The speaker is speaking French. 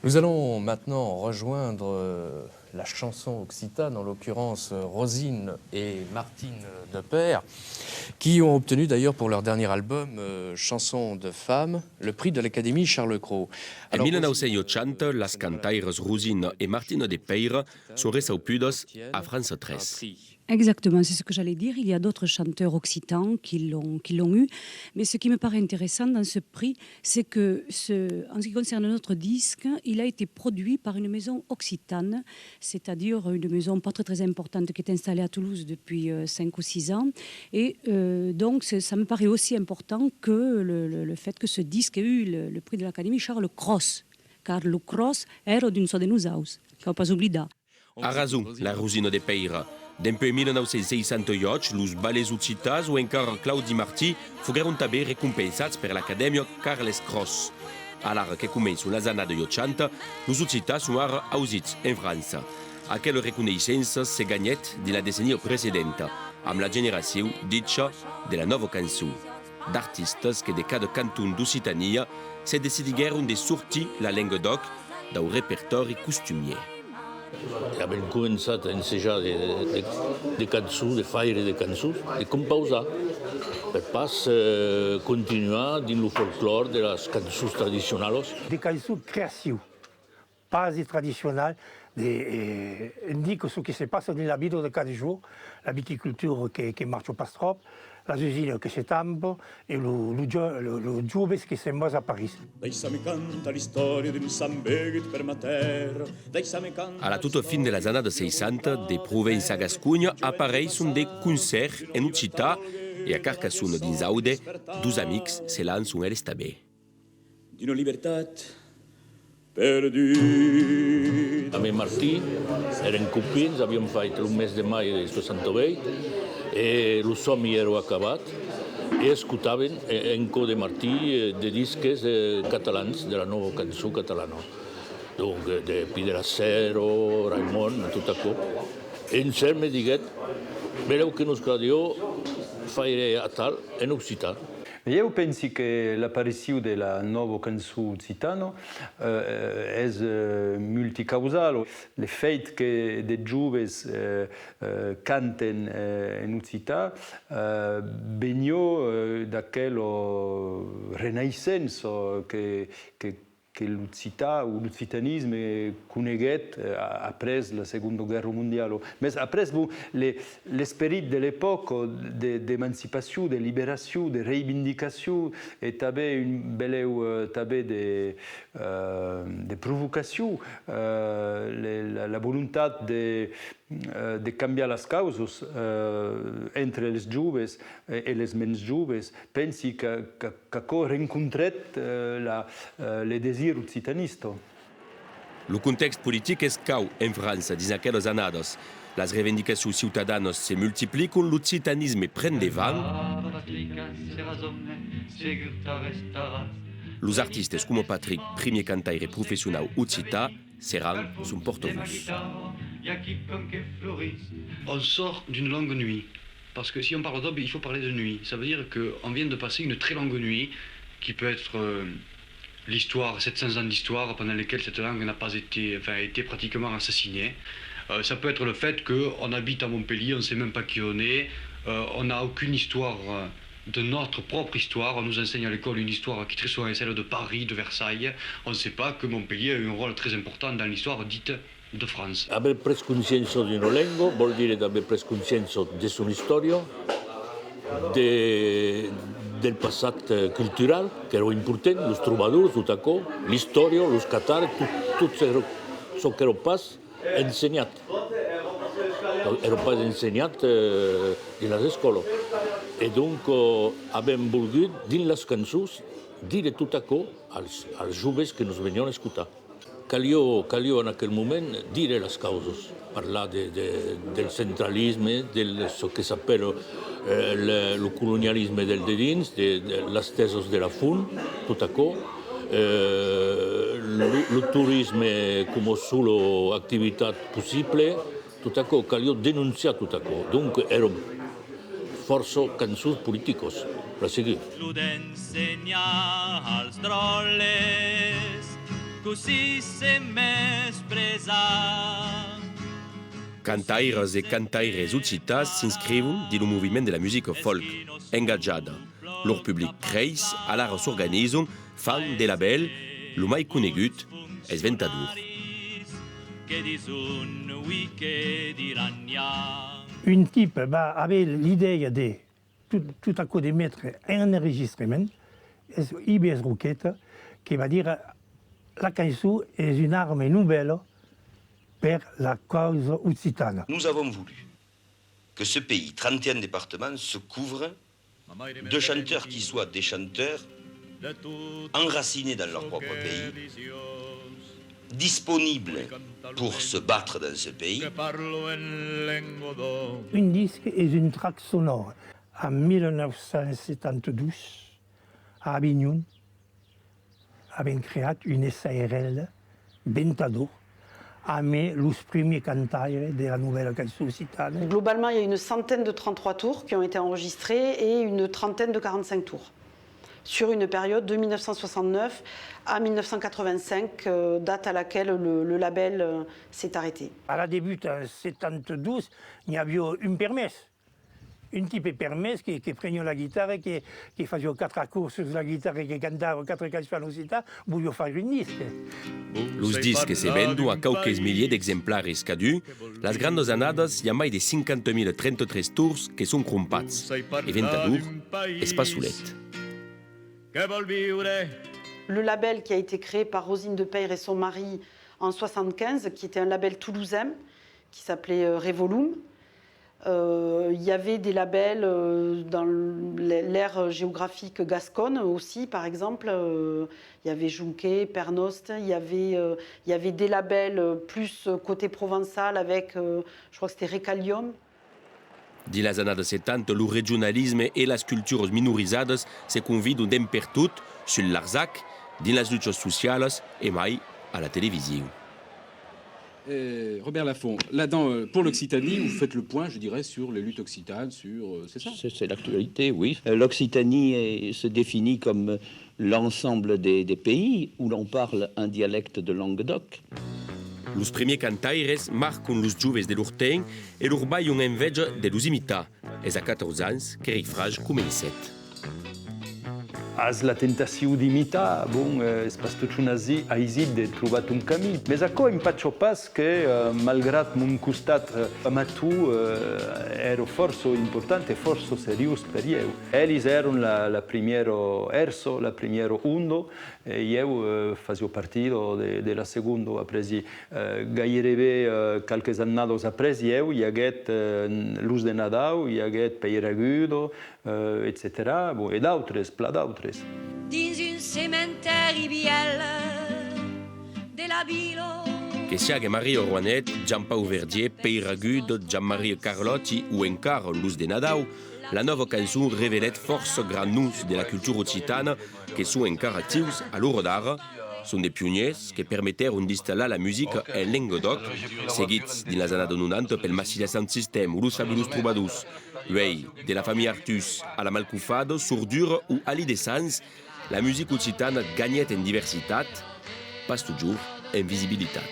Nous allons maintenant rejoindre la chanson occitane, en l'occurrence Rosine et Martine Depeyre, qui ont obtenu d'ailleurs pour leur dernier album Chanson de femme, le prix de l'Académie Charles Cros. En 1980, las cantaires Rosine et Martine Depeyre sont ressaupudes à France 13. Exactement, c'est ce que j'allais dire. Il y a d'autres chanteurs occitans qui l'ont eu. Mais ce qui me paraît intéressant dans ce prix, c'est que, en ce qui concerne notre disque, il a été produit par une maison occitane, c'est-à-dire une maison pas très importante qui est installée à Toulouse depuis 5 ou 6 ans. Et donc, ça me paraît aussi important que le fait que ce disque ait eu le prix de l'Académie Charles Cros. Carlo Cros era d'un so de nosaus, que ho pas oblidat. A raison, la Rosine Depeyre. Dempuèi 1968, los ballets occitats o encara Claudi Martí foguèron també recompensats per l'Acadèmia Carles Cros. Alara que començo las années de 80, los occitats son ara ausits en França. Aquella reconnaissença se ganhèt de la decennia precedenta, amb la generació dicha de la nova cançó, d'artistes que de cada canton d'Occitania se decidiguèron de sortir la Languedoc del repertori costumier. Abbiamo cominciato a ensaiare le canzoni, le faire de canzoni, e composare per poi continuare nel folklore delle canzoni tradizionali. Des canzoni créative, pas traditionnelles, indiquent ce qui se passe dans la vie de cada jour, la viticulture qui marche pas trop, les usines qui se tampent et le giovane qui se met à Paris. A la toute fin de las années 60, de Provença a Gascugna apareixen de concerts en occità e a Carcassonne dins Aude, dos amics se lancen eles també. D'una libertat perduta. A mi Martí eren copins, havíem fet el mes de maig del 68 e el somni era acabat e escoltaven en co de Martí de disques catalans, de la nova cançó catalana. Donc, de Piedra-Cero, Raimon, tot això. E en cert me diguet, vereu que nos cadio faire a tal en occità. Eu penso que l'apparizione della nuova canzone occitana è multicausale. Il fatto che dei giovani cantano in occità veniva da quella rinascenza che l'occità o l'occitanismo coneguet après la Seconda Guerra Mondiale. Mais après l'esprit de l'époque d'émancipation, de libération, de revendication et avait une belle de provocation, la volonté de canviar les causes entre les joves et les menys joves. Pensi que ha rencontrat le desir occitanista. Le context politique és cau en França dins aquelles anades. Les reivindicacions ciutadanes se multipliquen, l'occitanisme pren devant. Los artistes com Patrick, premier cantaire professionnel occità, seran son porte-voix. On sort d'une longue nuit, parce que si on parle d'aube, il faut parler de nuit. Ça veut dire qu'on vient de passer une très longue nuit, qui peut être l'histoire, 700 ans d'histoire, pendant lesquelles cette langue n'a pas été pratiquement assassinée. Ça peut être le fait qu'on habite à Montpellier, on ne sait même pas qui on est, on n'a aucune histoire de notre propre histoire. On nous enseigne à l'école une histoire qui très souvent est celle de Paris, de Versailles. On ne sait pas que Montpellier a eu un rôle très important dans l'histoire dite de France. Aver pres conscienza di una lingua vuol dire aver pres conscienza di sua storia, del passato culturale, che era importante, los troubadours, tot això, l'història, los catars, tot això que era pas ensenyat. Era pas ensenyat in les escoles. E donc abbiamo volgut, dins les cançons, dire tot això als joves que nos venien a escoltar. Calia en aquell moment dire les causes, parlar del centralisme, de ce que s'appelle le colonialisme del de dins, de les teses de la font, tot això, el turisme com a sola activitat possible, tot això, calia denunciar tot això. Donc, eren força cançons polítiques, per seguir. così se m'espresa. Cantaires e cantaires occitas s'inscriuen dins lo moviment de la musica folk, engajada. Leur public creix, alara s'organizen, fan de label, lo mai conegut es Ventadour. Un type avait l'idée de tout à coup de mettre un enregistrement, IBS Roquette, qui va dire la chanson est une arme nouvelle pour la cause occitane. Nous avons voulu que ce pays, 31 départements, se couvre de chanteurs qui soient des chanteurs enracinés dans leur propre pays, disponibles pour se battre dans ce pays. Un disque est une traque sonore. En 1972, à Avignon, avait créé une SARL, Ventadour, avec les premiers cantaires de la nouvelle chanson occitane. Globalement, il y a une centaine de 33 tours qui ont été enregistrés et une trentaine de 45 tours. Sur une période de 1969 à 1985, date à laquelle le label s'est arrêté. À la début en 1972, il y avait une permesse. Un type permesse qui prenait la guitare, qui faisait 4 accords sur la guitare et qui cantait 4 cançons en occitane, voulait faire un disque. Los disques se vendent a quelques milliers d'exemplaris cadu. Las grandes anades, hi ha mai de 50.033 tours que són crompats. E Ventadour és pas solet. Le label qui a été créé par Rosine de Peyre et son mari en 1975, qui était un label toulousain, qui s'appelait Revolum. Il y avait des labels dans l'aire géographique gasconne aussi, par exemple. Il y avait Junquet, Pernost, il y avait des labels plus côté provençal avec, je crois que c'était Recalium. Di las anades 70, lo regionalisme e las cultures minorizadas se convident d'empertot sur l'Arzac, dins las luttes sociales et mai à la télévision. Robert Laffont, là-dedans, pour l'Occitanie, vous faites le point, je dirais, sur les luttes occitanes, c'est ça? C'est l'actualité, oui. L'Occitanie se définit comme l'ensemble des pays où l'on parle un dialecte de Languedoc. Los premiers cantaires marquen los joves de l'Urtenc e lor bai una enveja de los imitar. És a 14 anys que Rifrage comencet. As la tentació d'imitar, bon, és pas tot un aisit de trobar un camí. Mais aquò em patxo pas que, malgrat mon costat amatiu, era força important e força seriós per eu. Eles eram la primero erso, la primero undo, e eu fazia partido de la segundo apresi. Gairebé qualques annados apresi eu, hi haguet Luz de Nadal, hi haguet Peiragudo, etc. Bon, et d'autres, pla d'autres. Dins un cementeri biel de la vila. Que siaga Maria Rouanet, Jean-Paul Verdier, Peiragudo, Jean-Marie Carlotti ou encara Luz de Nadal, la nova cançó revelet força gran nus de la cultura occitana que són encara actius a l'hora d'ara. Són des pioniers que permetteron d'installar la musica en Languedoc, seguits dins les anades 90 pel Massilia Sound System ou los Fabulous Troubadours. Uei, de la famille Artus a la Malcufado, Sourdure ou Ali de Sans, la musica occitana gagnet en diversitat, pas toujours en visibilitat.